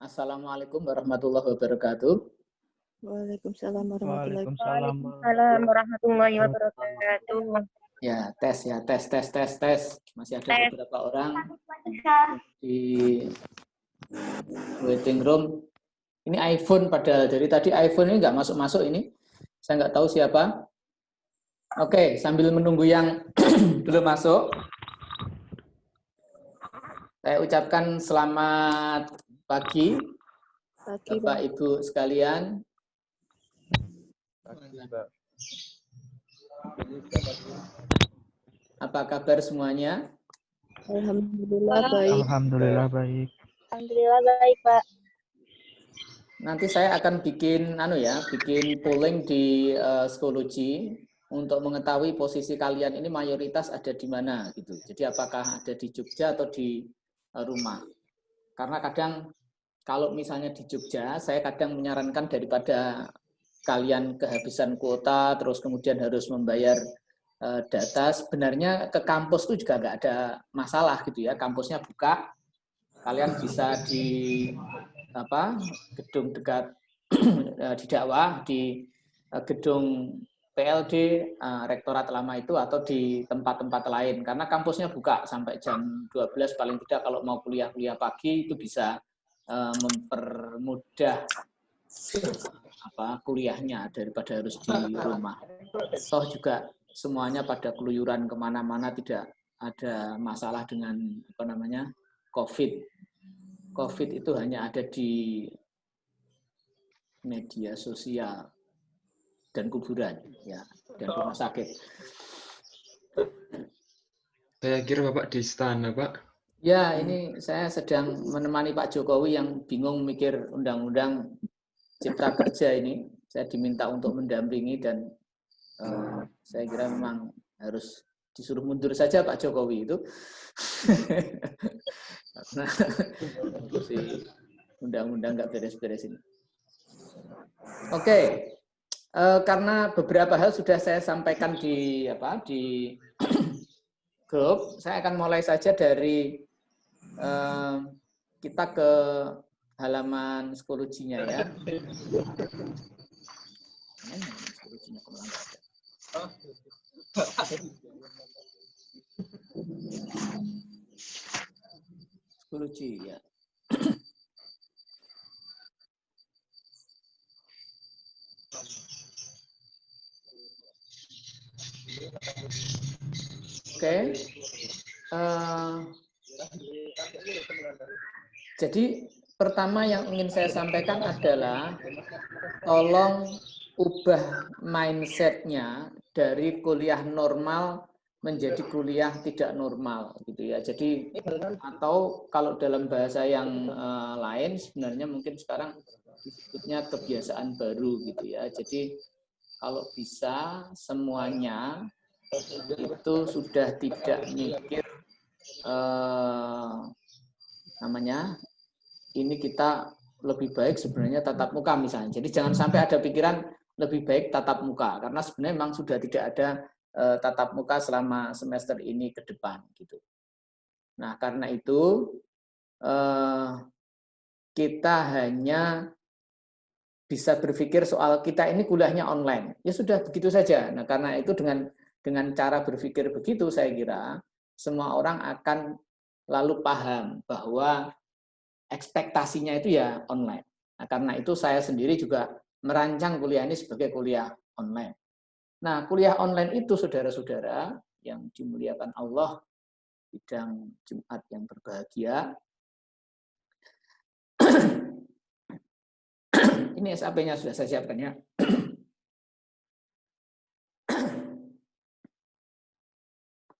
Assalamualaikum warahmatullahi wabarakatuh. Waalaikumsalam warahmatullahi Waalaikumsalam warahmatullahi wabarakatuh. Ya, tes. Masih ada beberapa orang di waiting room. Ini iPhone padahal dari tadi iPhone ini nggak masuk ini. Saya nggak tahu siapa. Oke, sambil menunggu yang belum masuk, saya ucapkan selamat pagi, Bapak Ibu sekalian. Apa kabar semuanya? Alhamdulillah baik. Alhamdulillah baik. Alhamdulillah baik, Pak. Nanti saya akan bikin polling di Skology untuk mengetahui posisi kalian ini mayoritas ada di mana gitu. Jadi apakah ada di Jogja atau di rumah? Karena kadang kalau misalnya di Jogja, saya kadang menyarankan daripada kalian kehabisan kuota, terus kemudian harus membayar data, sebenarnya ke kampus itu juga nggak ada masalah gitu ya. Kampusnya buka, kalian bisa di gedung dekat di dakwah, di gedung PLD, rektorat lama itu, atau di tempat-tempat lain. Karena kampusnya buka sampai jam 12 paling tidak. Kalau mau kuliah-kuliah pagi itu bisa mempermudah kuliahnya daripada harus di rumah. Toh juga semuanya pada keluyuran kemana-mana, tidak ada masalah dengan COVID. COVID itu hanya ada di media sosial dan kuburan, ya, dan rumah sakit. Saya kira Bapak di istana, Pak. Ya, ini saya sedang menemani Pak Jokowi yang bingung mikir undang-undang Cipta Kerja ini. Saya diminta untuk mendampingi dan saya kira memang harus disuruh mundur saja Pak Jokowi itu. Karena si undang-undang nggak beres-beres ini. Oke, karena beberapa hal sudah saya sampaikan di grup, saya akan mulai saja dari kita ke halaman Skology-nya ya. Skology ya. Oke. Jadi pertama yang ingin saya sampaikan adalah tolong ubah mindset-nya dari kuliah normal menjadi kuliah tidak normal gitu ya. Jadi atau kalau dalam bahasa yang lain sebenarnya mungkin sekarang disebutnya kebiasaan baru gitu ya. Jadi kalau bisa semuanya itu sudah tidak mikir ini kita lebih baik sebenarnya tatap muka misalnya. Jadi jangan sampai ada pikiran lebih baik tatap muka karena sebenarnya memang sudah tidak ada tatap muka selama semester ini ke depan gitu. Nah, karena itu kita hanya bisa berpikir soal kita ini kuliahnya online. Ya sudah begitu saja. Nah, karena itu dengan cara berpikir begitu saya kira semua orang akan lalu paham bahwa ekspektasinya itu ya online. Nah, karena itu saya sendiri juga merancang kuliah ini sebagai kuliah online. Nah, kuliah online itu saudara-saudara yang dimuliakan Allah, bidang Jumat yang berbahagia. Ini SAP-nya sudah saya siapkan ya.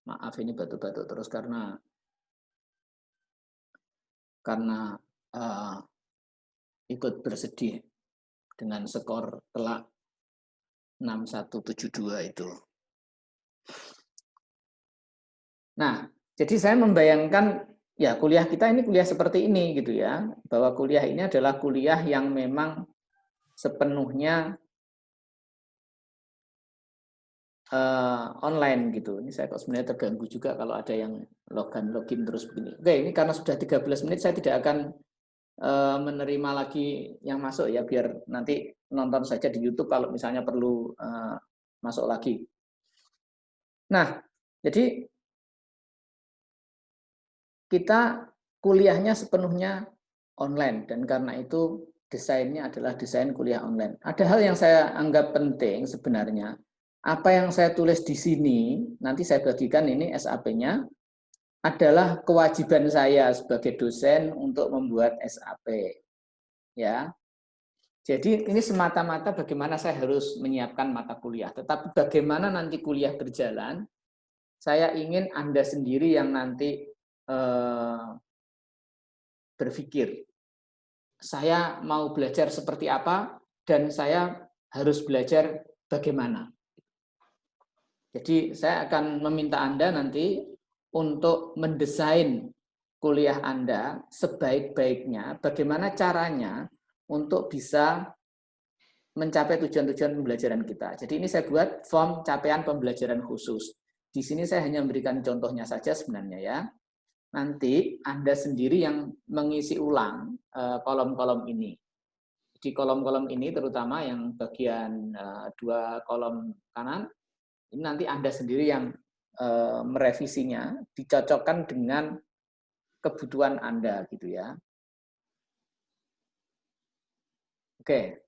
Maaf ini batuk-batuk terus karena ikut bersedih dengan skor telak 6172 itu. Nah, jadi saya membayangkan ya kuliah kita ini kuliah seperti ini gitu ya, bahwa kuliah ini adalah kuliah yang memang sepenuhnya online gitu. Ini saya kok sebenarnya terganggu juga kalau ada yang login terus begini. Oke, ini karena sudah 13 menit saya tidak akan menerima lagi yang masuk ya, biar nanti nonton saja di YouTube kalau misalnya perlu masuk lagi. Nah, jadi kita kuliahnya sepenuhnya online, dan karena itu desainnya adalah desain kuliah online. Ada hal yang saya anggap penting sebenarnya. Apa yang saya tulis di sini, nanti saya bagikan ini SAP-nya, adalah kewajiban saya sebagai dosen untuk membuat SAP. Ya. Jadi ini semata-mata bagaimana saya harus menyiapkan mata kuliah. Tetapi bagaimana nanti kuliah berjalan, saya ingin Anda sendiri yang nanti berpikir, saya mau belajar seperti apa dan saya harus belajar bagaimana. Jadi saya akan meminta Anda nanti untuk mendesain kuliah Anda sebaik-baiknya, bagaimana caranya untuk bisa mencapai tujuan-tujuan pembelajaran kita. Jadi ini saya buat form capaian pembelajaran khusus. Di sini saya hanya memberikan contohnya saja sebenarnya ya. Nanti Anda sendiri yang mengisi ulang kolom-kolom ini. Di kolom-kolom ini terutama yang bagian 2 kolom kanan, ini nanti Anda sendiri yang merevisinya, dicocokkan dengan kebutuhan Anda gitu ya. Oke,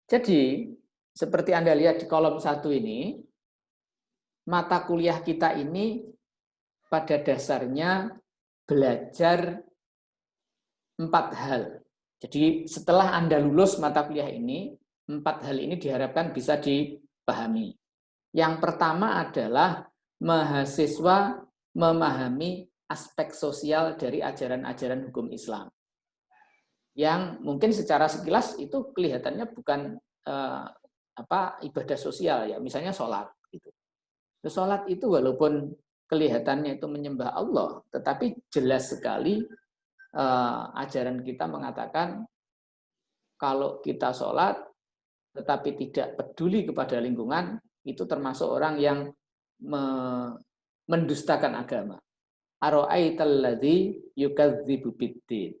jadi seperti Anda lihat di kolom 1 ini, mata kuliah kita ini pada dasarnya belajar 4 hal. Jadi setelah Anda lulus mata kuliah ini, 4 hal ini diharapkan bisa dipahami. Yang pertama adalah mahasiswa memahami aspek sosial dari ajaran-ajaran hukum Islam. Yang mungkin secara sekilas itu kelihatannya bukan ibadah sosial ya, misalnya sholat gitu. Sholat itu walaupun kelihatannya itu menyembah Allah, tetapi jelas sekali ajaran kita mengatakan kalau kita sholat tetapi tidak peduli kepada lingkungan, itu termasuk orang yang mendustakan agama. Ara'aital ladzi yukadzibu biddin.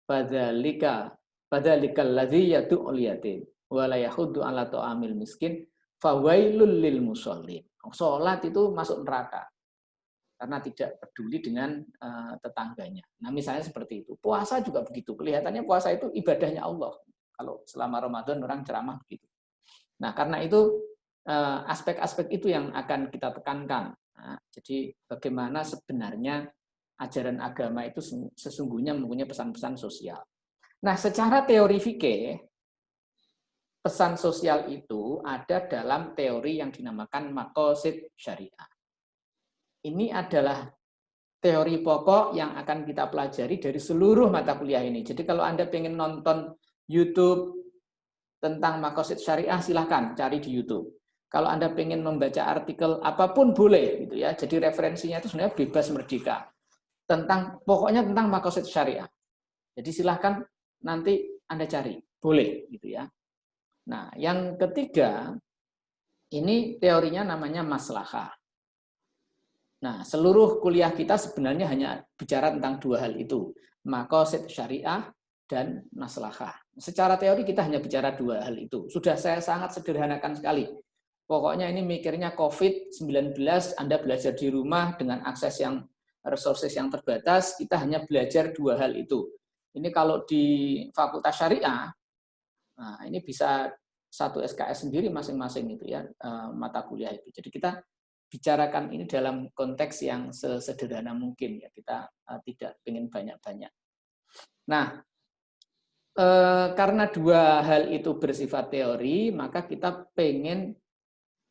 Fadzalika alladzi yad'ul yatim wa la yahuddu 'ala ta'amil miskin fawailul lil musallin. Salat itu masuk neraka karena tidak peduli dengan tetangganya. Nah, misalnya seperti itu. Puasa juga begitu. Kelihatannya puasa itu ibadahnya Allah. Kalau selama Ramadan orang ceramah begitu. Nah, karena itu aspek-aspek itu yang akan kita tekankan. Nah, jadi bagaimana sebenarnya ajaran agama itu sesungguhnya mempunyai pesan-pesan sosial. Nah, secara teori fikih, pesan sosial itu ada dalam teori yang dinamakan maqasid syariah. Ini adalah teori pokok yang akan kita pelajari dari seluruh mata kuliah ini. Jadi kalau Anda pengen nonton YouTube tentang maqasid syariah, silahkan cari di YouTube. Kalau Anda pengen membaca artikel apapun boleh gitu ya. Jadi referensinya itu sebenarnya bebas merdeka. Pokoknya tentang maqasid syariah. Jadi silahkan nanti Anda cari, boleh gitu ya. Nah, yang ketiga, ini teorinya namanya maslahah. Nah, seluruh kuliah kita sebenarnya hanya bicara tentang 2 hal itu, maqasid syariah dan maslahah. Secara teori kita hanya bicara 2 hal itu. Sudah saya sangat sederhanakan sekali. Pokoknya ini mikirnya COVID-19, Anda belajar di rumah dengan akses yang resources yang terbatas, kita hanya belajar 2 hal itu. Ini kalau di Fakultas Syariah, nah ini bisa 1 SKS sendiri masing-masing itu ya, mata kuliah itu. Jadi kita bicarakan ini dalam konteks yang sesederhana mungkin ya, kita tidak ingin banyak-banyak. Nah, karena 2 hal itu bersifat teori, maka kita pengen,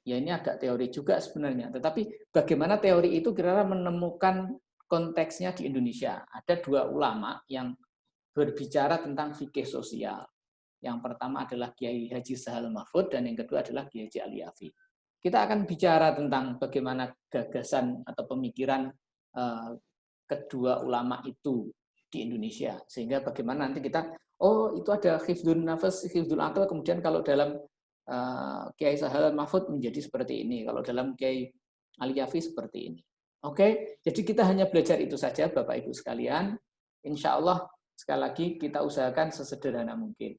ya ini agak teori juga sebenarnya, tetapi bagaimana teori itu kira-kira menemukan konteksnya di Indonesia. Ada 2 ulama yang berbicara tentang fikih sosial. Yang pertama adalah Kiai Haji Sahal Mahfud dan yang kedua adalah Kiai Haji Ali Yafi. Kita akan bicara tentang bagaimana gagasan atau pemikiran kedua ulama itu di Indonesia. Sehingga bagaimana nanti kita, oh itu ada hifdzun nafas, hifdzul aql, kemudian kalau dalam Kiai Sahal Mahfud menjadi seperti ini, kalau dalam Kiai Ali Yafi seperti ini. Oke, jadi kita hanya belajar itu saja Bapak Ibu sekalian. Insya Allah sekali lagi kita usahakan sesederhana mungkin.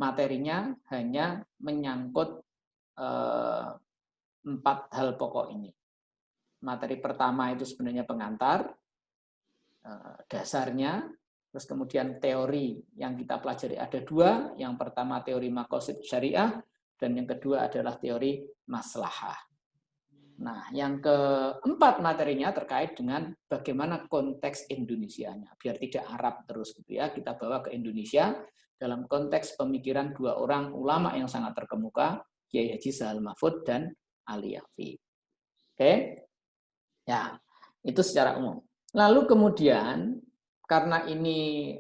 Materinya hanya menyangkut 4 hal pokok ini. Materi pertama itu sebenarnya pengantar, dasarnya, terus kemudian teori yang kita pelajari ada 2. Yang pertama teori maqasid syariah, dan yang kedua adalah teori maslahah. Nah, yang keempat materinya terkait dengan bagaimana konteks Indonesianya, biar tidak Arab terus gitu ya, kita bawa ke Indonesia dalam konteks pemikiran 2 orang ulama yang sangat terkemuka, Kiai Haji Sahal Mahfud dan Ali Yafi. Oke, ya itu secara umum. Lalu kemudian karena ini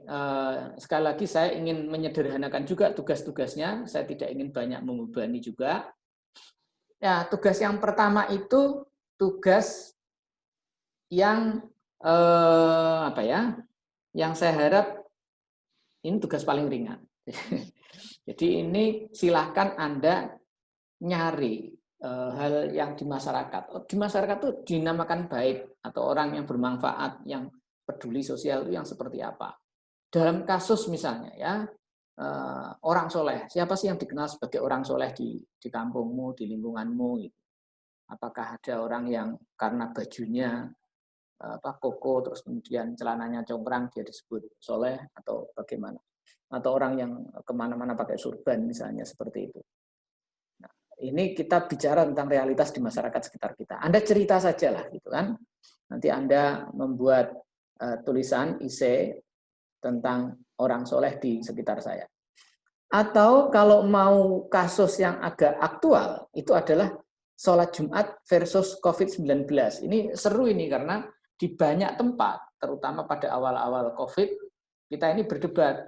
sekali lagi saya ingin menyederhanakan juga tugas-tugasnya, saya tidak ingin banyak membebani juga. Ya, tugas yang pertama itu tugas yang yang saya harap ini tugas paling ringan. Jadi ini silahkan Anda nyari hal yang di masyarakat. Di masyarakat itu dinamakan baik atau orang yang bermanfaat, yang peduli sosial itu yang seperti apa. Dalam kasus misalnya ya, orang soleh, siapa sih yang dikenal sebagai orang soleh di kampungmu, di lingkunganmu? Gitu. Apakah ada orang yang karena bajunya koko, terus kemudian celananya congkrang dia disebut soleh atau bagaimana? Atau orang yang kemana-mana pakai surban misalnya seperti itu. Nah, ini kita bicara tentang realitas di masyarakat sekitar kita. Anda cerita saja lah, gitu kan? Nanti Anda membuat tulisan esai tentang orang soleh di sekitar saya. Atau kalau mau kasus yang agak aktual, itu adalah sholat Jumat versus COVID-19. Ini seru ini karena di banyak tempat, terutama pada awal-awal COVID, kita ini berdebat.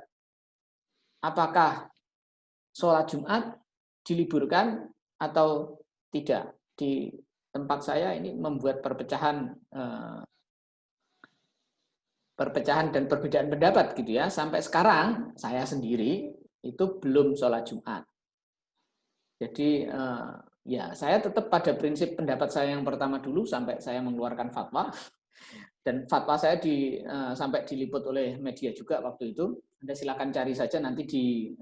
Apakah sholat Jumat diliburkan atau tidak? Di tempat saya ini membuat perpecahan dan perbedaan pendapat gitu ya. Sampai sekarang saya sendiri itu belum sholat Jumat. Jadi ya saya tetap pada prinsip pendapat saya yang pertama dulu sampai saya mengeluarkan fatwa. Dan fatwa saya sampai diliput oleh media juga waktu itu. Anda silakan cari saja nanti di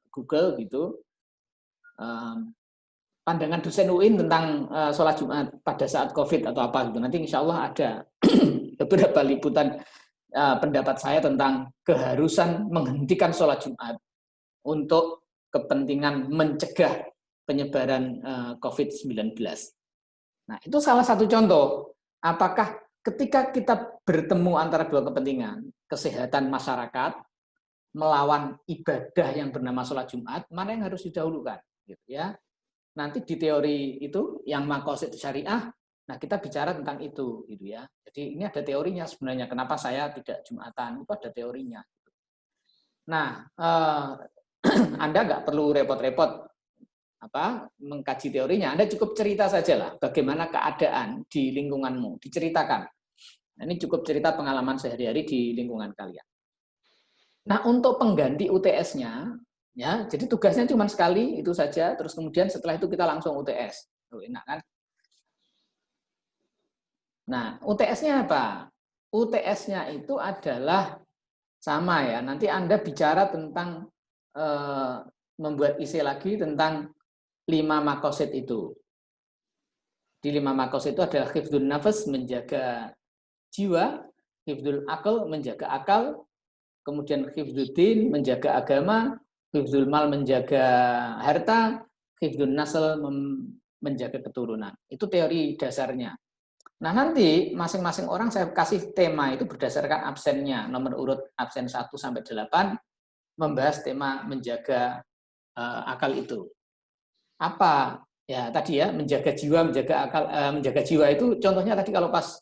Google gitu. Pandangan dosen UIN tentang sholat Jumat pada saat COVID atau apa gitu. Nanti insya Allah ada beberapa liputan pendapat saya tentang keharusan menghentikan sholat Jumat untuk kepentingan mencegah penyebaran COVID-19. Nah, itu salah satu contoh. Apakah ketika kita bertemu antara 2 kepentingan, kesehatan masyarakat melawan ibadah yang bernama sholat Jumat, mana yang harus didahulukan? Gitu ya. Nanti di teori itu yang maqasid syariah, nah kita bicara tentang itu, gitu ya. Jadi ini ada teorinya sebenarnya. Kenapa saya tidak Jumatan? Itu ada teorinya. Nah, Anda nggak perlu repot-repot mengkaji teorinya. Anda cukup cerita sajalah bagaimana keadaan di lingkunganmu, diceritakan. Nah, ini cukup cerita pengalaman sehari-hari di lingkungan kalian. Nah, untuk pengganti UTS-nya, ya, jadi tugasnya cuma sekali itu saja. Terus kemudian setelah itu kita langsung UTS. Enak kan? Nah, UTS-nya apa? UTS-nya itu adalah sama ya. Nanti Anda bicara tentang membuat isi lagi tentang 5 maqasid itu. Di 5 maqasid itu adalah hifdzun nafas, menjaga jiwa, hifdzul aql, menjaga akal, kemudian hifdzuddin, menjaga agama, hifdzul mal, menjaga harta, hifdzun nasl, menjaga keturunan. Itu teori dasarnya. Nah, nanti masing-masing orang saya kasih tema itu berdasarkan absennya, nomor urut absen 1 sampai 8, membahas tema menjaga akal itu. Apa? Ya, tadi ya, menjaga jiwa, menjaga akal, menjaga jiwa itu contohnya tadi kalau pas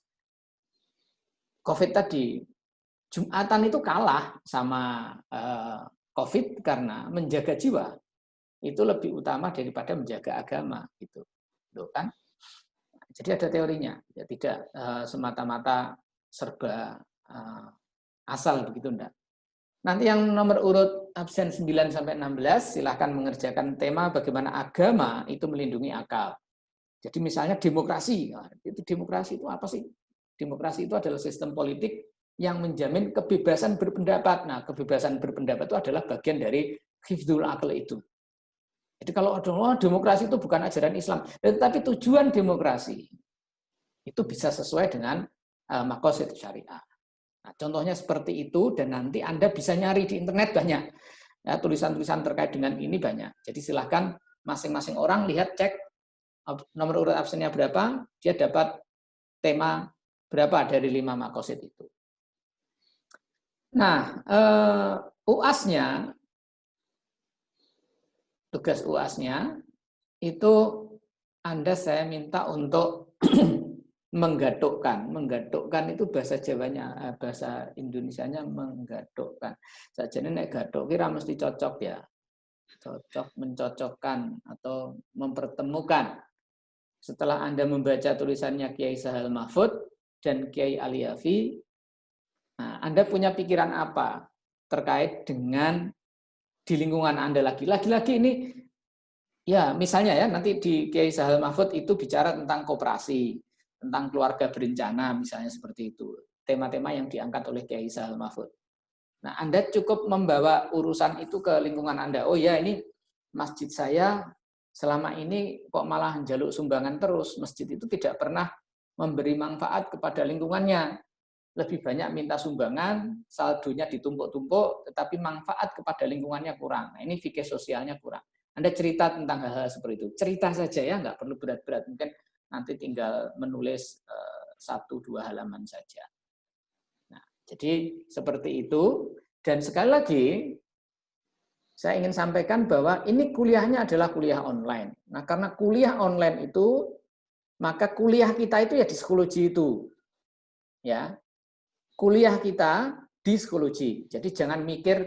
COVID tadi, Jumatan itu kalah sama COVID karena menjaga jiwa itu lebih utama daripada menjaga agama gitu. Loh kan? Jadi ada teorinya, ya tidak semata-mata serba asal begitu enggak. Nanti yang nomor urut absen 9 sampai 16 silahkan mengerjakan tema bagaimana agama itu melindungi akal. Jadi misalnya demokrasi, itu demokrasi itu apa sih? Demokrasi itu adalah sistem politik yang menjamin kebebasan berpendapat. Nah, kebebasan berpendapat itu adalah bagian dari hifdzul aql itu. Jadi kalau demokrasi itu bukan ajaran Islam, tetapi tujuan demokrasi itu bisa sesuai dengan maqasid syariah. Nah, contohnya seperti itu, dan nanti Anda bisa nyari di internet banyak. Ya, tulisan-tulisan terkait dengan ini banyak. Jadi silahkan masing-masing orang lihat, cek nomor urut absennya berapa, dia dapat tema berapa dari 5 maqasid itu. Nah, UAS-nya, tugas UAS-nya itu saya minta untuk menggadukkan. Menggadukkan itu bahasa Jawanya, bahasa Indonesianya menggadukkan. Sajane nek gaduk kira mesti cocok ya. Cocok, mencocokkan atau mempertemukan. Setelah Anda membaca tulisannya Kiai Sahal Mahfud dan Kiai Aliafi, nah, Anda punya pikiran apa terkait dengan di lingkungan Anda lagi-lagi ini, ya misalnya ya nanti di Kiai Sahal Mahfud itu bicara tentang koperasi, tentang keluarga berencana misalnya seperti itu. Tema-tema yang diangkat oleh Kiai Sahal Mahfud. Nah, Anda cukup membawa urusan itu ke lingkungan Anda. Oh ya, ini masjid saya selama ini kok malah jaluk sumbangan terus. Masjid itu tidak pernah memberi manfaat kepada lingkungannya. Lebih banyak minta sumbangan, saldonya ditumpuk-tumpuk, tetapi manfaat kepada lingkungannya kurang. Nah, ini fikih sosialnya kurang. Anda cerita tentang hal-hal seperti itu. Cerita saja ya, nggak perlu berat-berat. Mungkin nanti tinggal menulis 1-2 halaman saja. Nah, jadi seperti itu. Dan sekali lagi, saya ingin sampaikan bahwa ini kuliahnya adalah kuliah online. Nah, karena kuliah online itu, maka kuliah kita itu ya di psikologi itu. Ya, kuliah kita di psikologi. Jadi jangan mikir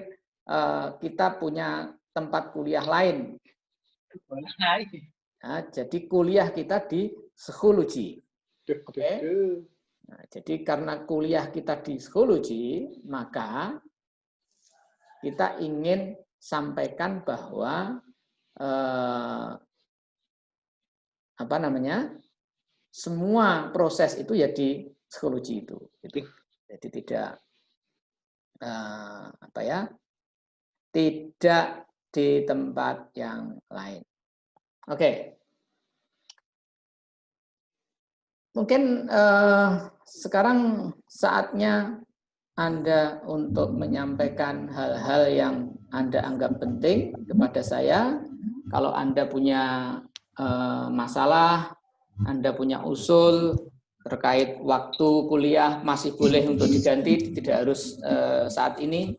kita punya tempat kuliah lain. Nah, jadi kuliah kita di psikologi. Oke. Nah, jadi karena kuliah kita di psikologi, maka kita ingin sampaikan bahwa semua proses itu ya di psikologi itu. Jadi tidak tidak di tempat yang lain. Oke. Mungkin sekarang saatnya Anda untuk menyampaikan hal-hal yang Anda anggap penting kepada saya. Kalau Anda punya masalah, Anda punya usul terkait waktu kuliah, masih boleh untuk diganti, tidak harus saat ini.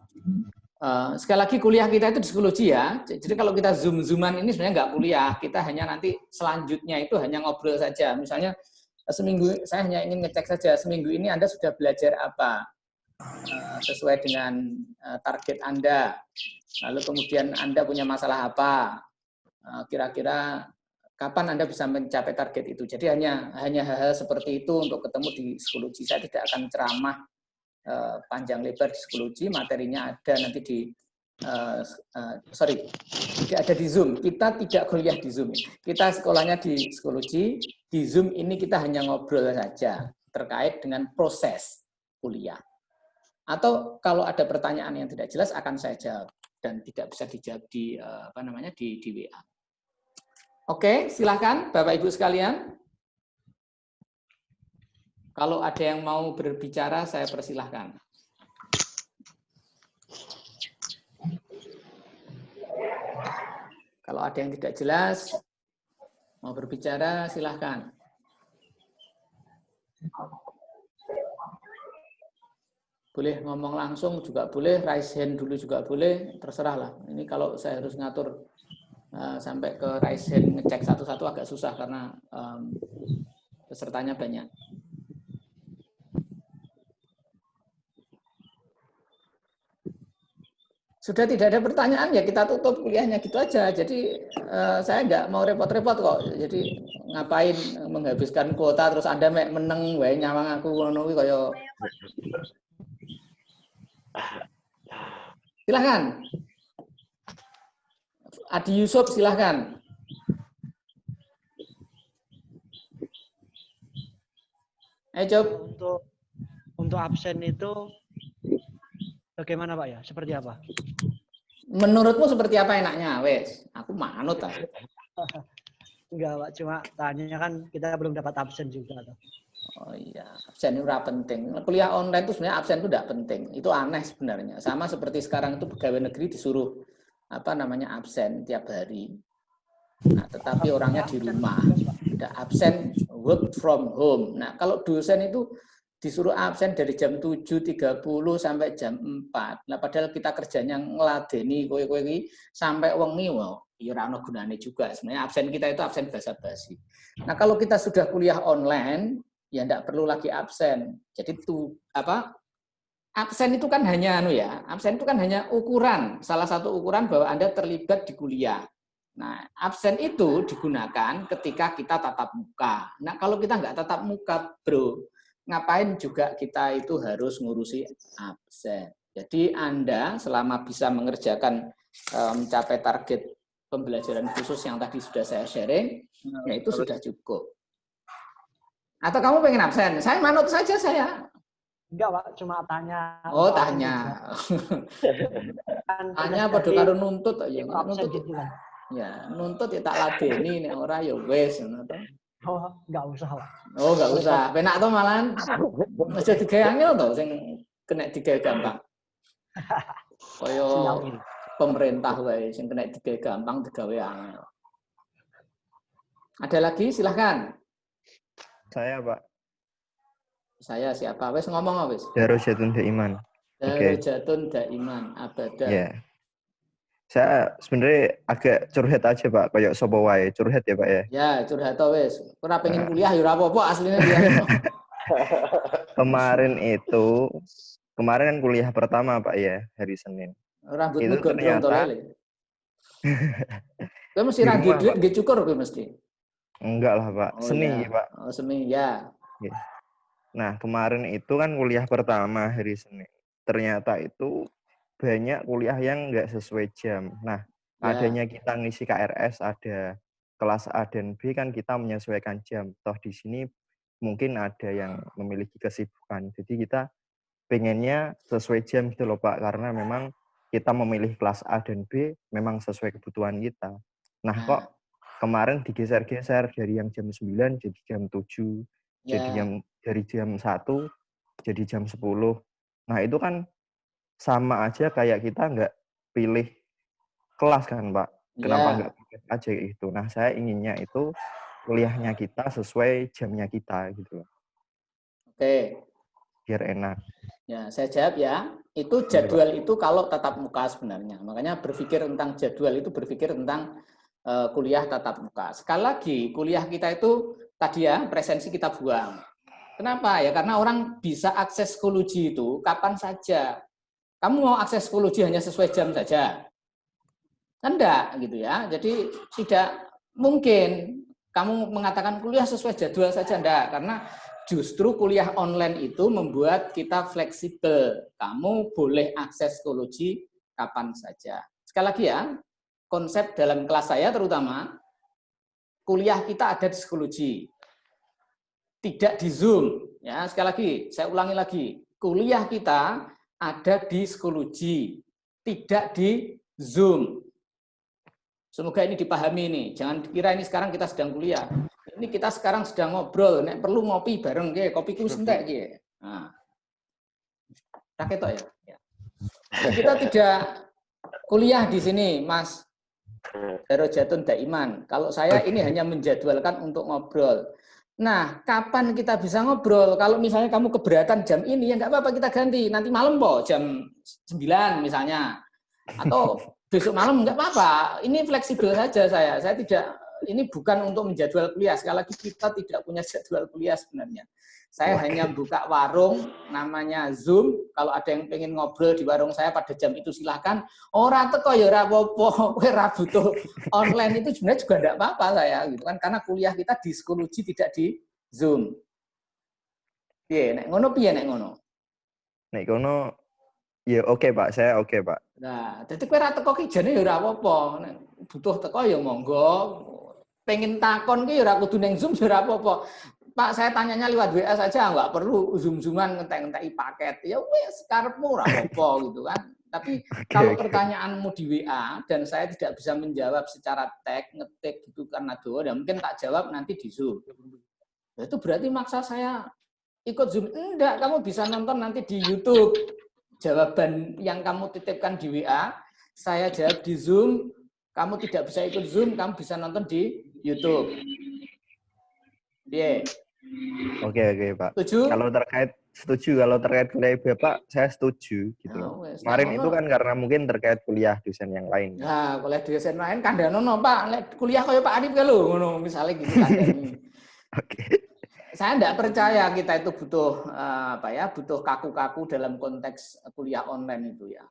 Sekali lagi kuliah kita itu di psikologi ya. Jadi kalau kita zoom-zooman ini sebenarnya nggak kuliah, kita hanya nanti selanjutnya itu hanya ngobrol saja. Misalnya seminggu, saya hanya ingin ngecek saja, seminggu ini Anda sudah belajar apa sesuai dengan target Anda. Lalu kemudian Anda punya masalah apa, kira-kira kapan Anda bisa mencapai target itu. Jadi hanya hal-hal seperti itu untuk ketemu di psikologi. Saya tidak akan ceramah panjang lebar di psikologi, materinya ada nanti di ada di Zoom. Kita tidak kuliah di Zoom. Kita sekolahnya di psikologi. Di Zoom ini kita hanya ngobrol saja terkait dengan proses kuliah. Atau kalau ada pertanyaan yang tidak jelas akan saya jawab dan tidak bisa dijawab di di WA. Oke, silakan Bapak Ibu sekalian. Kalau ada yang mau berbicara, saya persilahkan. Kalau ada yang tidak jelas, mau berbicara, silahkan. Boleh ngomong langsung juga boleh, raise hand dulu juga boleh, terserah lah. Ini kalau saya harus ngatur sampai ke raise hand, ngecek satu-satu agak susah karena pesertanya banyak. Sudah tidak ada pertanyaan ya kita tutup kuliahnya gitu aja. Jadi saya nggak mau repot-repot kok. Jadi ngapain menghabiskan kuota terus Anda meneng wae nyawang aku ngono kuwi kaya. Silahkan. Adi Yusuf silahkan. Coba. Untuk absen itu Bagaimana Pak ya? Seperti apa? Menurutmu seperti apa enaknya? Wes, aku manut ah. Enggak Pak, cuma tanya kan kita belum dapat absen juga. Oh iya, absen itu ora penting. Kuliah online itu sebenarnya absen itu tidak penting. Itu aneh sebenarnya. Sama seperti sekarang itu pegawai negeri disuruh absen tiap hari. Nah, tetapi orangnya di rumah. Tidak absen, work from home. Nah, kalau dosen itu disuruh absen dari jam 7.30 sampai jam 4. Nah, padahal kita kerjanya ngeladeni kowe-kowe iki sampai wengi wae. Ya ora ono gunane juga. Sebenarnya absen kita itu absen basa-basi. Nah, kalau kita sudah kuliah online, ya enggak perlu lagi absen. Jadi absen itu kan hanya absen itu kan hanya ukuran, salah satu ukuran bahwa Anda terlibat di kuliah. Nah, absen itu digunakan ketika kita tatap muka. Nah, kalau kita nggak tatap muka, bro, ngapain juga kita itu harus ngurusi absen. Jadi Anda selama bisa mengerjakan mencapai target pembelajaran khusus yang tadi sudah saya sharing, ya itu sudah cukup. Atau kamu pengen absen? Saya manut saja saya. Enggak Pak, cuma tanya. Oh, tanya. Tanya padha karo nuntut ya. Nuntut gitu kan. ya, nuntut ya tak ladeni nek ora ya wis ngono to. Oh, enggak usah Pak. Oh, enggak usah. Penak to malahan. Aja digawe angel to sing kena digawe gampang. Kaya pemerintah wae sing kena digawe gampang digawe angel. Ada lagi? Silahkan. Saya, Pak. Saya siapa? Wes ngomong wes. Darujatun Daiman. Darujatun Daiman abada. Ya. Saya sebenarnya agak curhat aja, Pak. Kayak sapa wae, curhat ya, Pak ya. Ya, curhat wes. Ora pengen kuliah ya ora apa-apa aslinya dia. Kemarin kan kuliah pertama, Pak ya, hari Senin. Rambutmu itu gondrong to ternyata lele. Kowe mesti ra duit nggih cukur kowe mesti. Enggak lah, Pak. Oh, Seni, ya. Pak. Oh, seni, ya. Nah, kemarin itu kan kuliah pertama hari Senin. Ternyata itu banyak kuliah yang nggak sesuai jam. Nah, adanya kita ngisi KRS, ada kelas A dan B kan kita menyesuaikan jam. Toh di sini mungkin ada yang memiliki kesibukan. Jadi kita pengennya sesuai jam gitu loh, Pak. Karena memang kita memilih kelas A dan B memang sesuai kebutuhan kita. Nah, kok kemarin digeser-geser dari yang jam 9 jadi jam 7, jadi yang dari jam 1 jadi jam 10. Nah, itu kan sama aja kayak kita nggak pilih kelas kan, Pak. Kenapa nggak pilih aja gitu. Nah, saya inginnya itu kuliahnya kita sesuai jamnya kita gitu. Oke. Biar enak. Ya, saya jawab ya. Itu jadwal itu kalau tatap muka sebenarnya. Makanya berpikir tentang jadwal itu berpikir tentang kuliah tatap muka. Sekali lagi, kuliah kita itu tadi ya, presensi kita buang. Kenapa? Ya karena orang bisa akses psikologi itu kapan saja. Kamu mau akses psikologi hanya sesuai jam saja? Kan enggak gitu ya. Jadi tidak mungkin kamu mengatakan kuliah sesuai jadwal saja, enggak. Karena justru kuliah online itu membuat kita fleksibel. Kamu boleh akses psikologi kapan saja. Sekali lagi ya, konsep dalam kelas saya terutama, kuliah kita ada di psikologi. Tidak di Zoom. Ya, sekali lagi, saya ulangi lagi. Kuliah kita ada di psikologi, tidak di Zoom. Semoga ini dipahami nih. Jangan dikira ini sekarang kita sedang kuliah. Ini kita sekarang sedang ngobrol. Nek perlu ngopi bareng ge, kopiku sentek ge. Nah. Tak ketok ya. Kita tidak kuliah di sini, Mas Darujatun Daiman. Kalau saya ini hanya menjadwalkan untuk ngobrol. Nah, kapan kita bisa ngobrol? Kalau misalnya kamu keberatan jam ini, ya nggak apa-apa kita ganti. Nanti malam po, jam 9 misalnya. Atau besok malam nggak apa-apa. Ini fleksibel saja saya. Saya tidak, ini bukan untuk menjadwal kuliah. Sekali lagi kita tidak punya jadwal kuliah sebenarnya. Saya hanya buka warung namanya Zoom. Kalau ada yang pengen ngobrol di warung saya pada jam itu silahkan. Ora teko ya ora apa-apa, ora butuh online itu sebenarnya juga enggak apa-apa saya gitu kan karena kuliah kita di psikologi tidak di Zoom. Piye nek ngono piye nek ngono? Nek ngono ya oke, Pak, saya oke, Pak. Nah, dadi kowe ora teko ki jane ya ora apa-apa. Nek butuh teko ya monggo. Pengen takon ki ya ora kudu ning Zoom ya ora apa-apa. Pak, saya tanyanya lewat WA saja, nggak perlu zoom-zooman ngetek-ngetek paket. Ya wes, karepmu ora apa-apa gitu kan. Tapi kalau pertanyaanmu di WA dan saya tidak bisa menjawab secara ngetik gitu karena doa, ya mungkin tak jawab nanti di Zoom. Nah, itu berarti maksa saya ikut Zoom. Enggak, kamu bisa nonton nanti di YouTube. Jawaban yang kamu titipkan di WA, saya jawab di Zoom. Kamu tidak bisa ikut Zoom, kamu bisa nonton di YouTube. Iya. Oke, Pak. Setuju? Kalau terkait kuliah Bapak, saya setuju gitu loh. Kemarin itu kan karena mungkin terkait kuliah dosen yang lain. Nah, kuliah dosen lain kandhanono, Pak. Kuliah kaya Pak Arif lho, ngono misalnya gitu kandhani. Oke. Saya tidak percaya kita itu butuh butuh kaku-kaku dalam konteks kuliah online itu ya.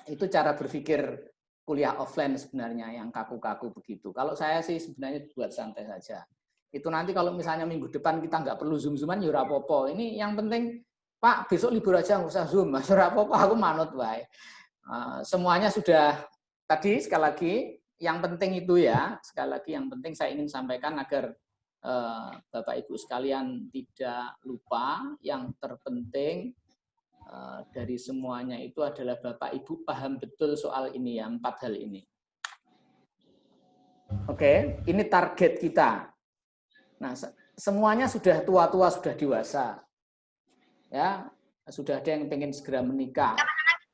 Itu cara berpikir kuliah offline sebenarnya yang kaku-kaku begitu. Kalau saya sih sebenarnya buat santai saja. Itu nanti kalau misalnya minggu depan kita nggak perlu zoom-zooman, ya ora apa-apa. Ini yang penting, Pak, besok libur aja nggak usah zoom. Mas, ora apa-apa, aku manut wae. Semuanya sudah tadi sekali lagi, yang penting itu ya, sekali lagi yang penting saya ingin sampaikan agar Bapak Ibu sekalian tidak lupa, yang terpenting dari semuanya itu adalah Bapak Ibu paham betul soal ini ya, 4 hal ini. Oke, ini target kita. Nah, semuanya sudah tua-tua, sudah dewasa. Ya, sudah ada yang pengen segera menikah.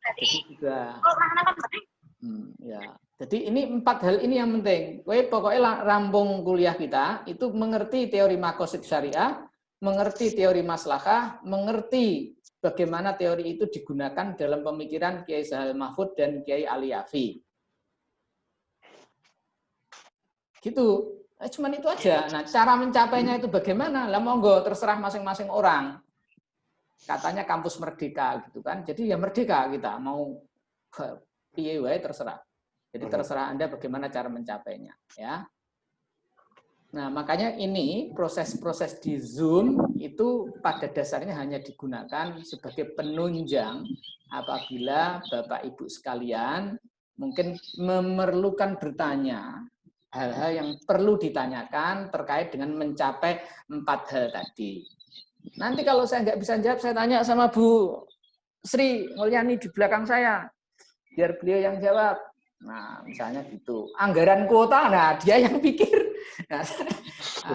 Jadi juga ya. Jadi ini 4 hal ini yang penting. Pokoknya rampung kuliah kita itu mengerti teori maqasid syariah, mengerti teori maslahah, mengerti bagaimana teori itu digunakan dalam pemikiran Kiai Sahal Mahfud dan Kiai Ali Yafi. Gitu. Cuman itu aja. Nah, cara mencapainya itu bagaimana? Lah monggo terserah masing-masing orang. Katanya kampus merdeka gitu kan. Jadi ya merdeka kita mau piye wae terserah. Jadi terserah Anda bagaimana cara mencapainya, ya. Nah, makanya ini proses-proses di Zoom itu pada dasarnya hanya digunakan sebagai penunjang apabila Bapak Ibu sekalian mungkin memerlukan bertanya hal-hal yang perlu ditanyakan terkait dengan mencapai 4 hal tadi. Nanti kalau saya nggak bisa jawab, saya tanya sama Bu Sri Mulyani di belakang saya, biar beliau yang jawab. Nah, misalnya gitu. Anggaran kuota, nah dia yang pikir. Nah,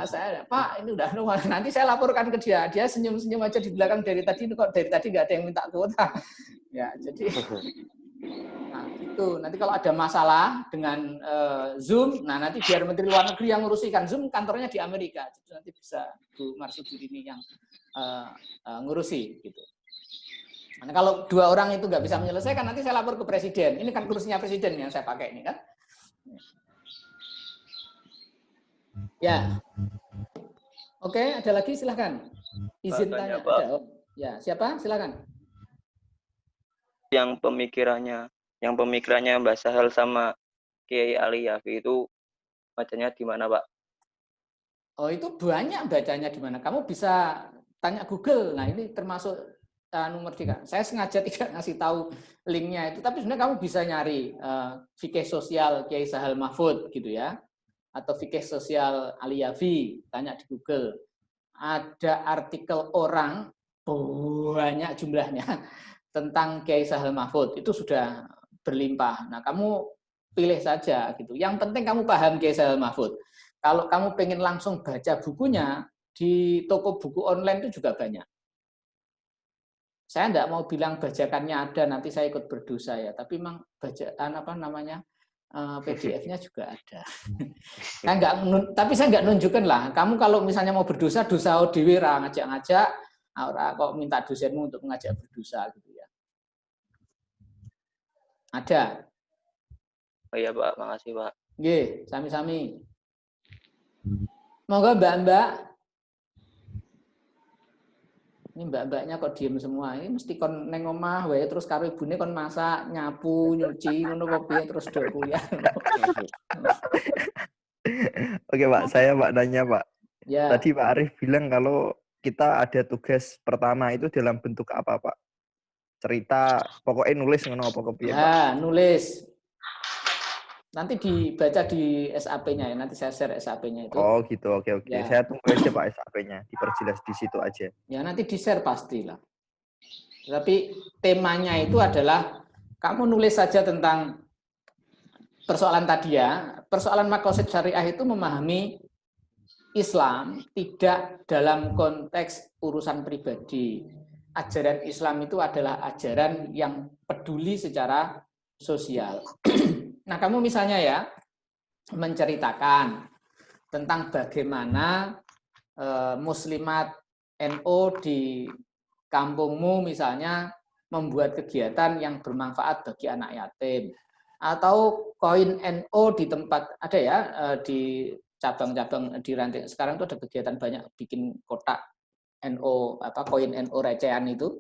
saya, Pak, ini udah nanti saya laporkan ke dia. Dia senyum-senyum aja di belakang dari tadi, kok dari tadi nggak ada yang minta kuota. Ya, jadi nah, gitu. Nanti kalau ada masalah dengan Zoom, nah nanti biar Menteri Luar Negeri yang ngurusikan. Zoom kantornya di Amerika. Jadi nanti bisa Bu Marsudi ini yang ngurusi gitu. Nah, kalau 2 orang itu nggak bisa menyelesaikan, nanti saya lapor ke presiden. Ini kan kursinya presiden yang saya pakai ini kan. Ya. Oke, ada lagi silahkan. Izin tanya. Ada. Ya, siapa? Silakan. Yang pemikirannya Mbak Sahal sama Kiai Ali Yafi itu bacanya di mana, Pak? Oh, itu banyak bacanya di mana. Kamu bisa tanya Google. Nah, ini termasuk Merdeka. Saya sengaja tidak ngasih tahu linknya itu, tapi sebenarnya kamu bisa nyari fikih sosial Kiai Sahal Mahfud gitu ya, atau fikih sosial Ali Yafi, tanya di Google. Ada artikel orang banyak jumlahnya tentang Kiai Sahal Mahfud, itu sudah berlimpah. Nah, kamu pilih saja gitu. Yang penting kamu paham Kiai Sahal Mahfud. Kalau kamu pengen langsung baca bukunya, di toko buku online itu juga banyak. Saya tidak mau bilang bajakannya ada, nanti saya ikut berdosa ya. Tapi memang bacaan PDF-nya juga ada. Tapi saya nggak nunjukkan lah. Kamu kalau misalnya mau berdosa, dosa dhewe ra ngajak-ngajak, ora kok minta dosenmu untuk mengajak berdosa gitu ya. Ada. Oh iya, Pak. Makasih, Pak. Nggih, sami-sami. Monggo Mbak-mbak. Ini mbak-mbaknya kok diem semua. Ini mesti kon neng omah wae terus karo ibune kon masak, nyapu, nyuci, ngono kok piye terus do kuliah. Oke, Pak, saya nanya, Pak. Ya. Tadi Pak Arif bilang kalau kita ada tugas pertama itu dalam bentuk apa, Pak? Cerita, pokoknya nulis ngono apa kepiye, Pak? Ya, nulis. Nanti dibaca di SAP-nya ya. Nanti saya share SAP-nya itu. Oh gitu, oke. Ya. Saya tunggu aja Pak SAP-nya, diperjelas di situ aja. Ya nanti di-share pastilah. Tapi temanya itu adalah kamu nulis saja tentang persoalan tadi ya. Persoalan maqasid syariah itu memahami Islam tidak dalam konteks urusan pribadi. Ajaran Islam itu adalah ajaran yang peduli secara sosial. Nah, kamu misalnya ya menceritakan tentang bagaimana muslimat NU di kampungmu misalnya membuat kegiatan yang bermanfaat bagi anak yatim, atau koin NU di tempat ada ya di cabang-cabang di ranting sekarang itu ada kegiatan banyak bikin kotak NU koin NU recehan itu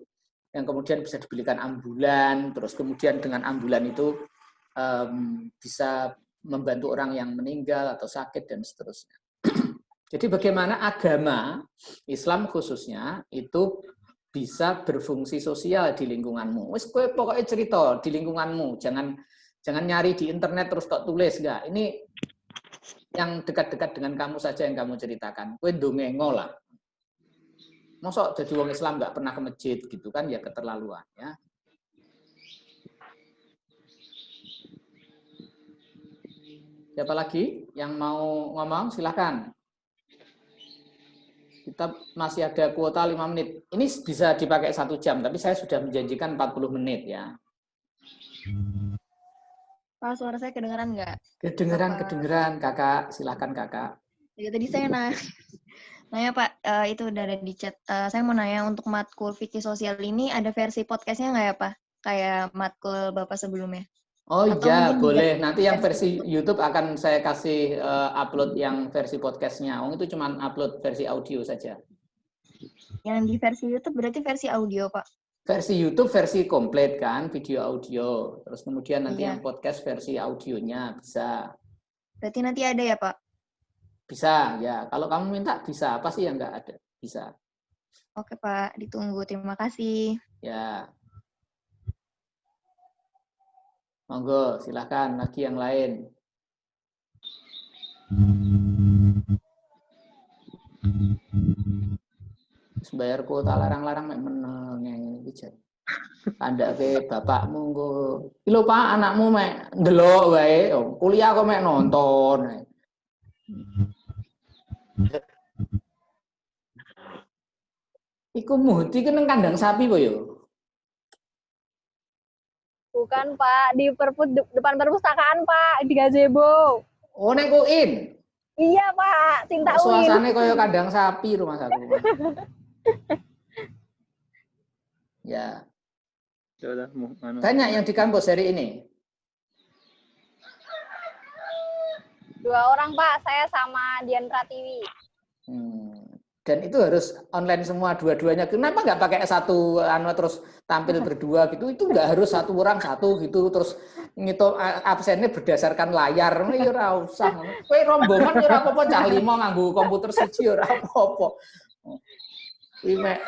yang kemudian bisa dibelikan ambulan, terus kemudian dengan ambulan itu bisa membantu orang yang meninggal atau sakit dan seterusnya. Jadi bagaimana agama Islam khususnya itu bisa berfungsi sosial di lingkunganmu. Wes kowe pokoknya cerita di lingkunganmu, jangan nyari di internet terus tok tulis enggak. Ini yang dekat-dekat dengan kamu saja yang kamu ceritakan. Kowe ndongengo lah. Mosok jadi wong Islam enggak pernah ke masjid gitu kan ya keterlaluan ya. Siapa lagi yang mau ngomong? Silakan. Kita masih ada kuota 5 menit. Ini bisa dipakai 1 jam, tapi saya sudah menjanjikan 40 menit ya. Pak, suara saya kedengeran nggak? Kedengeran, kakak. Silakan kakak. Ya, tadi saya nanya Pak, itu udah ada di chat. Saya mau nanya untuk matkul fikih sosial ini ada versi podcastnya nggak ya Pak? Kayak matkul Bapak sebelumnya. Oh iya, boleh. Nanti yang versi YouTube akan saya kasih upload yang versi podcastnya. Itu cuma upload versi audio saja. Yang di versi YouTube berarti versi audio, Pak? Versi YouTube versi komplit kan, video audio. Terus kemudian nanti yang podcast versi audionya bisa. Berarti nanti ada ya, Pak? Bisa, ya. Kalau kamu minta bisa. Apa sih yang nggak ada? Bisa. Oke, Pak. Ditunggu. Terima kasih. Ya. Monggo, silakan lagi yang lain. Bayar kuota larang-larang mek meneng ngene iki jan. Kandhake bapakmu nggo. Iki lho Pak, anakmu mek ndelok wae, kuliah kok mek nonton. Iku muti ki nang kandang sapi kok ya? Bukan, Pak. Di depan perpustakaan, Pak. Di gazebo. Oh, nek UIN? Iya, Pak. Cinta UIN. Suasane kaya kandang sapi rumah saku. Ya. Banyak yang di kampus hari ini? 2 orang, Pak. Saya sama Dian Pratiwi. Dan itu harus online semua dua-duanya. Kenapa nggak pakai satu terus tampil berdua gitu? Itu nggak harus satu orang satu gitu terus ngitung absennya berdasarkan layar. Ya ora usah. Kowe rombongan ya ora apa-apa cah 5 nganggo komputer siji ora apa-apa. Kuwi mek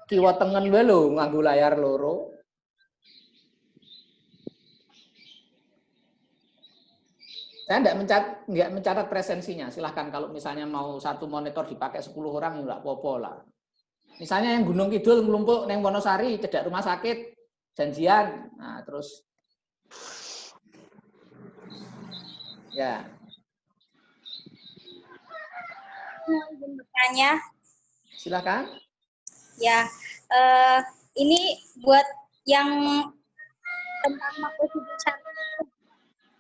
kiwa tengen wae lho nganggo layar loro. Saya nggak mencatat presensinya. Silahkan kalau misalnya mau satu monitor dipakai 10 orang nggak apa-apa lah. Misalnya yang Gunung Kidul ngelumpuk neng Wonosari cedak rumah sakit janjian. Nah terus ya. Bertanya. Silakan. Ya, ini buat yang tentang maqasid syariah.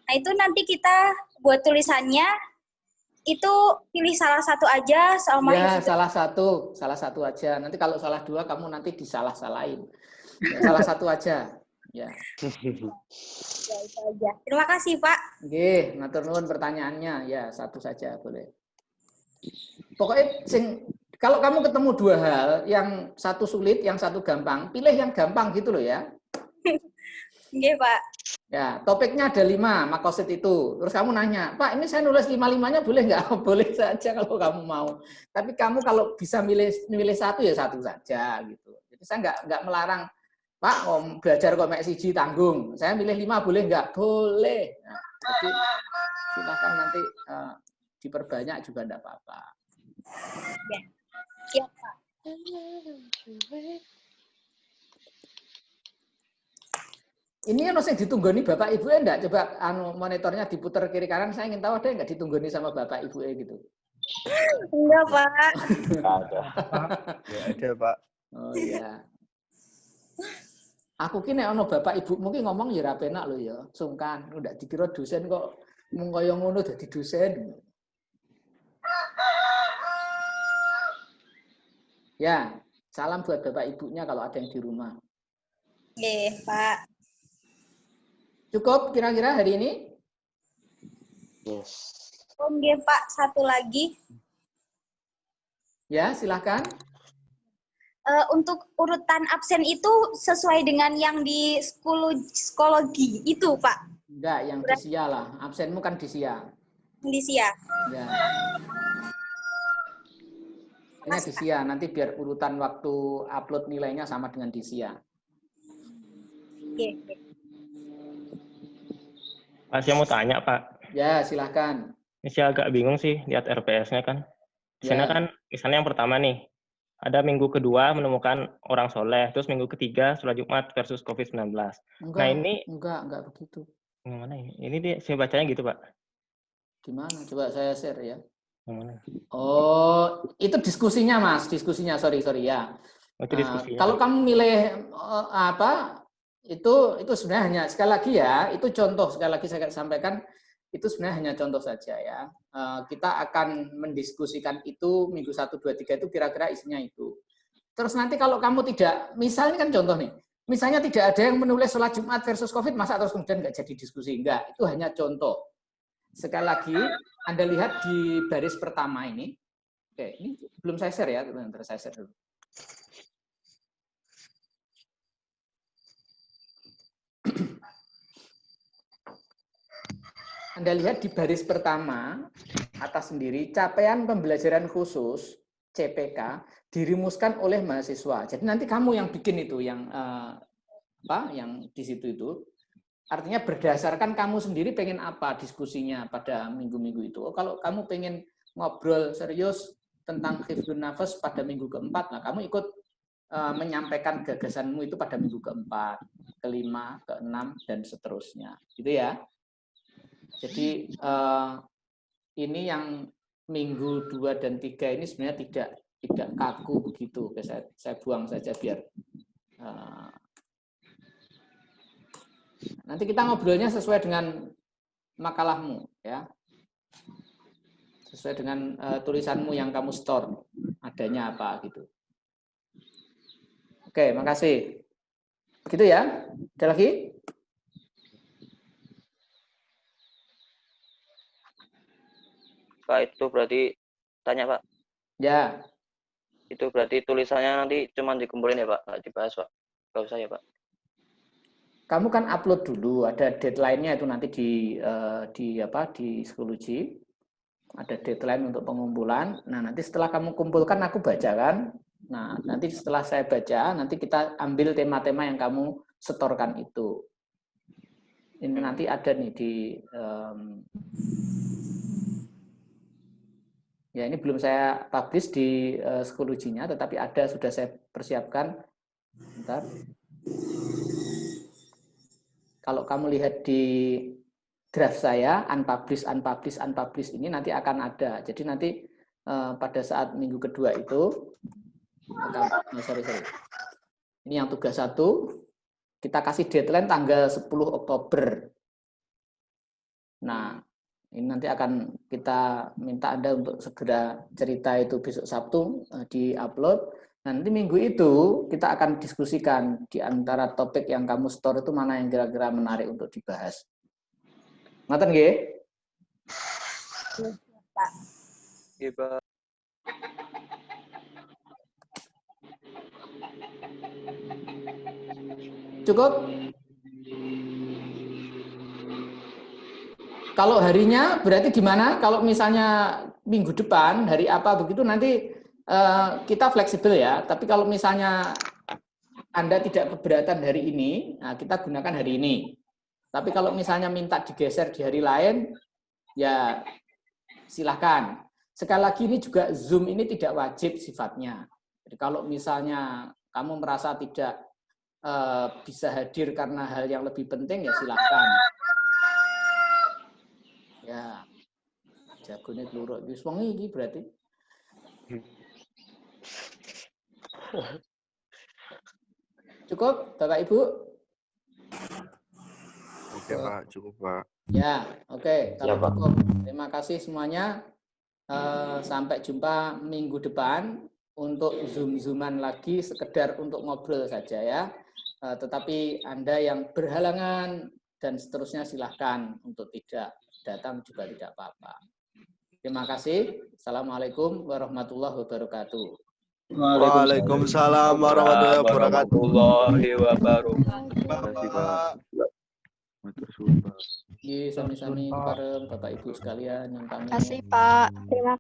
Nah, itu nanti kita buat tulisannya itu pilih salah satu aja sama ya, salah satu aja. Nanti kalau salah 2 kamu nanti disalah-salahin. Ya, salah satu aja. Ya. Ya, itu aja. Terima kasih, Pak. Nggih, matur nuwun pertanyaannya. Ya, satu saja boleh. Pokoknya kalau kamu ketemu 2 hal, yang satu sulit, yang satu gampang, pilih yang gampang gitu loh ya. Nggih, Pak. Ya, topiknya ada 5, maqasid itu. Terus kamu nanya, Pak, ini saya nulis 5-5-nya boleh nggak? Boleh saja kalau kamu mau. Tapi kamu kalau bisa milih satu ya satu saja gitu. Jadi saya nggak melarang Pak, belajar kok mek siji tanggung. Saya milih 5 boleh nggak? Boleh. Nah, jadi silakan nanti diperbanyak juga enggak apa-apa. Ya. Siap, Pak. Ini yang masih ditunggoni Bapak Ibu enggak? Coba monitornya diputar kiri kanan. Saya ingin tahu ada enggak ditunggoni sama Bapak Ibu gitu. Enggak, Pak. Ada. Ada, Pak. Oh iya. Aku ki nek ana Bapak Ibu mungkin ngomong ya ra penak lho ya. Sungkan. Ndak dikira dosen kok mung kaya ngono dadi dosen. Ya, salam buat Bapak Ibunya kalau ada yang di rumah. Oke, Pak. Cukup kira-kira hari ini? Yes. Oke, Pak. Satu lagi. Ya, silahkan. Untuk urutan absen itu sesuai dengan yang di psikologi itu, Pak? Enggak, yang di SIA lah. Absenmu kan di SIA. Di SIA. Ya. Ini di SIA, nanti biar urutan waktu upload nilainya sama dengan di SIA. Oke. Pak, saya mau tanya, Pak. Ya, silahkan. Ini saya agak bingung sih lihat RPS-nya kan. Di sana Ya. kan, misalnya yang pertama nih, ada minggu kedua menemukan orang soleh, terus minggu ketiga sholat Jumat versus COVID-19. Enggak, Nah ini, enggak begitu. gimana ya? Ini dia, saya bacanya gitu, Pak. Gimana? Coba saya share ya. Yang mana? Oh, itu diskusinya, Mas. Diskusinya, sorry ya. Oh, itu diskusinya. Kalau kamu milih itu sebenarnya hanya sekali lagi ya, itu contoh, sekali lagi saya sampaikan, itu sebenarnya hanya contoh saja ya. Kita akan mendiskusikan itu minggu 1, 2, 3 itu kira-kira isinya itu. Terus nanti kalau kamu tidak, misalnya kan contoh nih, misalnya tidak ada yang menulis sholat Jumat versus COVID, masa terus kemudian nggak jadi diskusi? Enggak, itu hanya contoh. Sekali lagi, Anda lihat di baris pertama ini. Oke, ini belum saya share ya, bentar saya share dulu. Anda lihat di baris pertama, atas sendiri, capaian pembelajaran khusus, CPK, dirumuskan oleh mahasiswa. Jadi nanti kamu yang bikin itu, yang di situ itu. Artinya berdasarkan kamu sendiri pengen apa diskusinya pada minggu-minggu itu. Kalau kamu pengen ngobrol serius tentang hifdzun nafas pada minggu keempat, nah kamu ikut menyampaikan gagasanmu itu pada minggu keempat, kelima, keenam, dan seterusnya. Gitu ya. Jadi ini yang minggu 2 dan 3 ini sebenarnya tidak kaku begitu. Saya buang saja biar nanti kita ngobrolnya sesuai dengan makalahmu ya. Sesuai dengan tulisanmu yang kamu store, adanya apa gitu. Oke, makasih. Begitu ya. Ada lagi? Pak, itu berarti tanya, Pak. Ya. Itu berarti tulisannya nanti cuma dikumpulin ya, Pak, nggak dibahas, Pak. Nggak usah ya, Pak. Kamu kan upload dulu, ada deadline-nya itu nanti di psikologi. Ada deadline untuk pengumpulan. Nah, nanti setelah kamu kumpulkan aku baca kan. Nah, nanti setelah saya baca, nanti kita ambil tema-tema yang kamu setorkan itu. Ini nanti ada nih di ya ini belum saya publish di psikologinya, tetapi ada, sudah saya persiapkan. Bentar. Kalau kamu lihat di draft saya, unpublish ini nanti akan ada. Jadi nanti pada saat minggu kedua itu, ini yang tugas 1, kita kasih deadline tanggal 10 Oktober. Nah, ini nanti akan kita minta Anda untuk segera cerita itu besok Sabtu di-upload. Nah, nanti minggu itu kita akan diskusikan di antara topik yang kamu store itu mana yang kira-kira menarik untuk dibahas. Ngoten nggih? Iya, Pak. Cukup? Kalau harinya berarti gimana? Kalau misalnya minggu depan, hari apa begitu nanti kita fleksibel ya. Tapi kalau misalnya Anda tidak keberatan hari ini, nah kita gunakan hari ini. Tapi kalau misalnya minta digeser di hari lain, ya silahkan. Sekali lagi ini juga Zoom ini tidak wajib sifatnya. Jadi kalau misalnya kamu merasa tidak bisa hadir karena hal yang lebih penting, ya silahkan. Ya, jagone keluruk wis wengi iki berarti. Cukup, Bapak Ibu? Oke Pak, cukup Pak. Ya, oke. Kalau Ya, Pak. cukup, terima kasih semuanya. Sampai jumpa minggu depan untuk Zoom-Zooman lagi, sekedar untuk ngobrol saja ya. Tetapi Anda yang berhalangan dan seterusnya silahkan untuk tidak datang juga tidak apa-apa. Terima kasih. Assalamualaikum warahmatullahi wabarakatuh. Waalaikumsalam warahmatullahi wabarakatuh. Sami-sami bareng Bapak Ibu sekalian yang kami Terima kasih, Pak. Terima